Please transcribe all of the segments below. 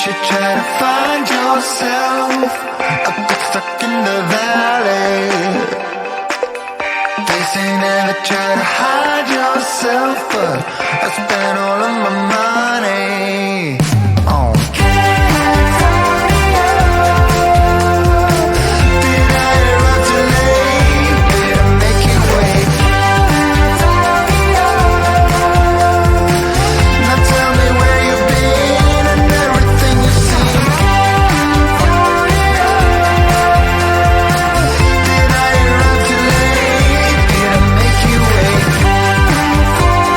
should try to find yourself a bit stuck in the valley. They say never try to hide yourself, but I spent all of my money on California. Did I arrive too late? Did I make you wait? California. Now tell me where you've been and everything you've seen. California. Did I arrive too late? Did I make you wait? California.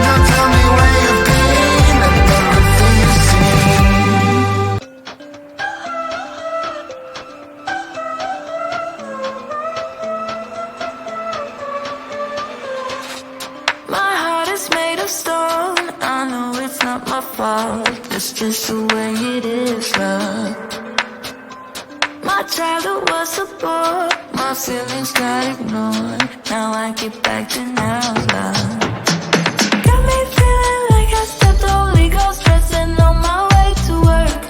Now tell me where you've been and everything you've seen. My heart is made of stone. I know it's not my fault. It's just the way it is, love. My childhood was a bore. My feelings got ignored. Now I get back to now, love. Got me feeling like I stepped on legal stressing on my way to work.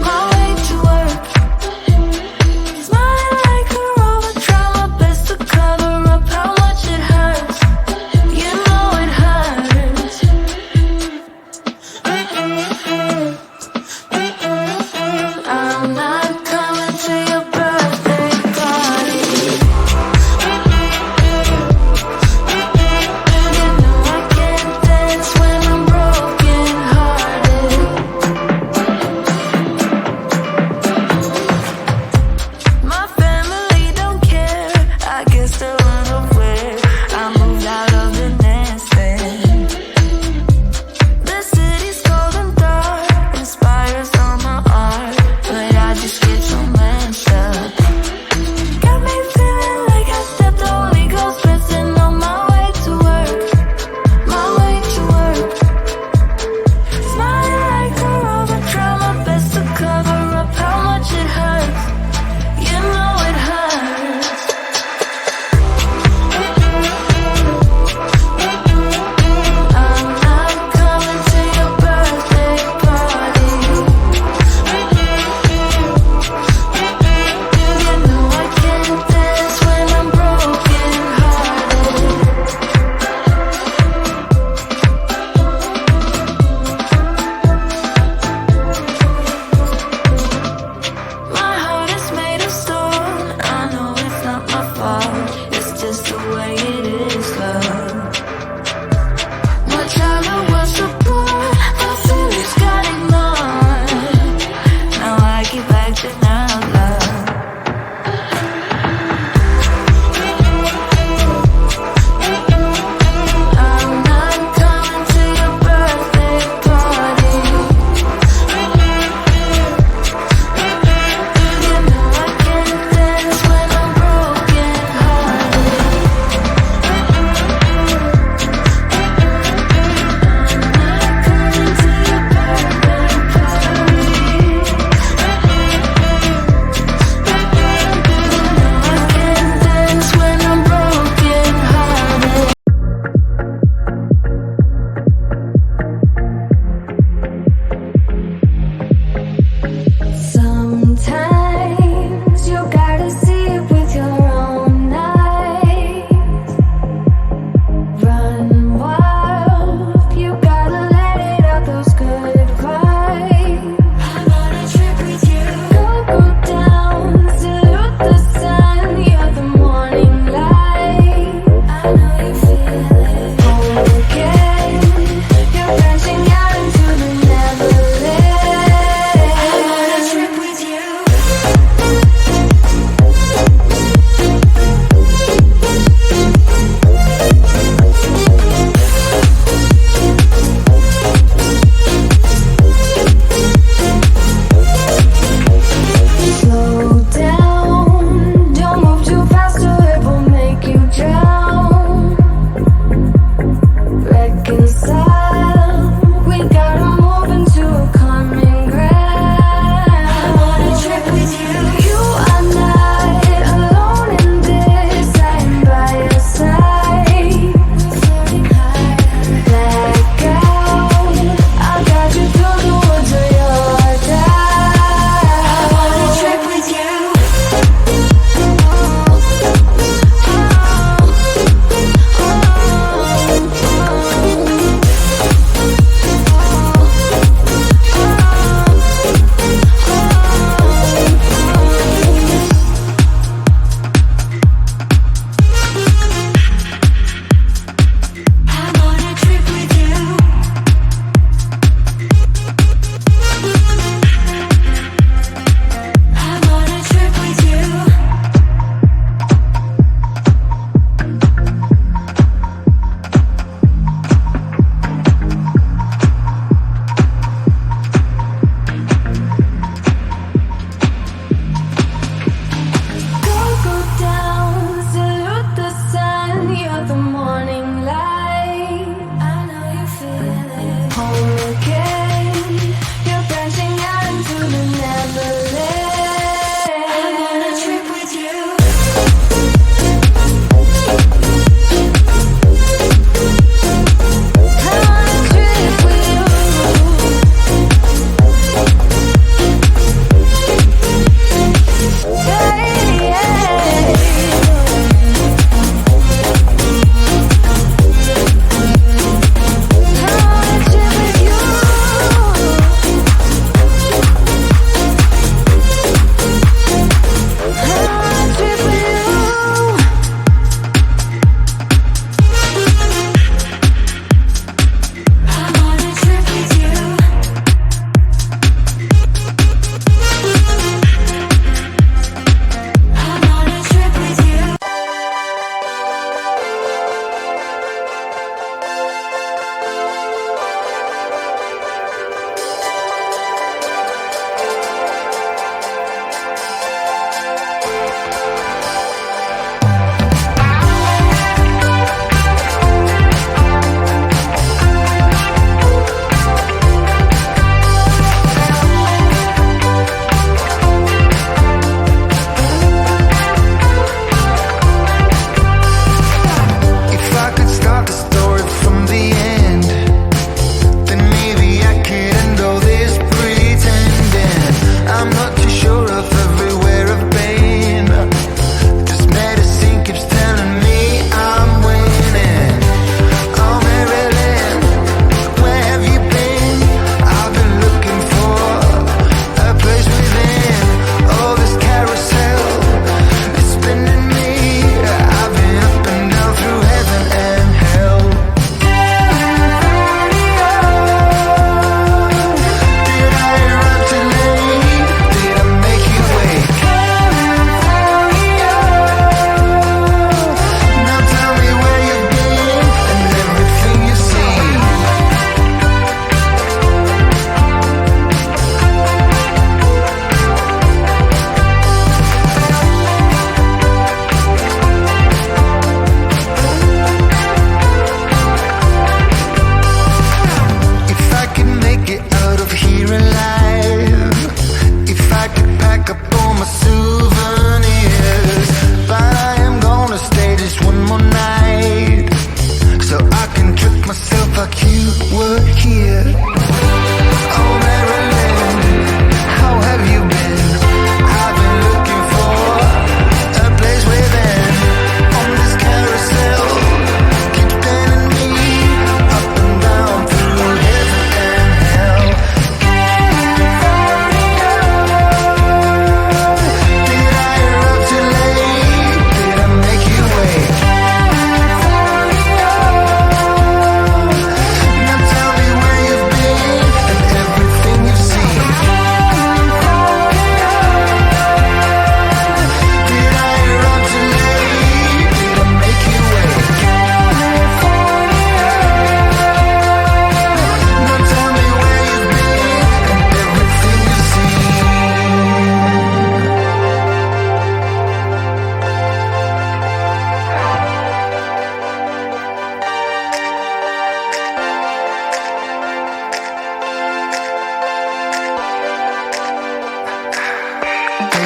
My way to work. Smiling like a robot, try my best to cover up how much it hurts. You know it hurts. I'm not coming to your birthday party.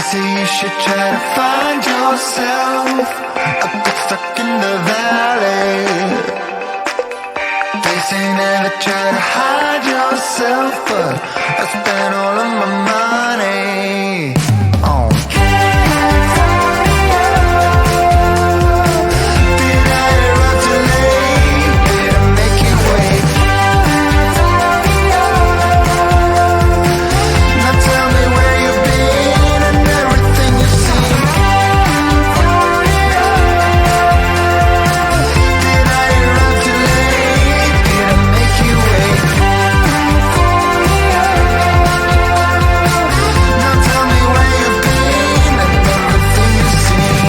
say you should try to find yourself a bit stuck in the valley. They say never try to hide yourself, but I spent all of my money on California. Did I arrive too late? Did I make you wait? California. Now tell me where you've been and everything you've seen. California. Did I arrive too late? Did I make you wait? California. Now tell me where you've been and everything you've seen.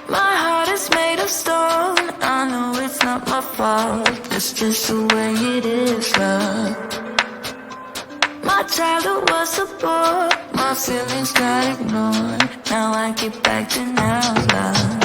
My heart is made of stone. I know it's not my fault. It's just the way it is, love. My childhood was a bore. My feelings got ignored. Now I get back to now, love.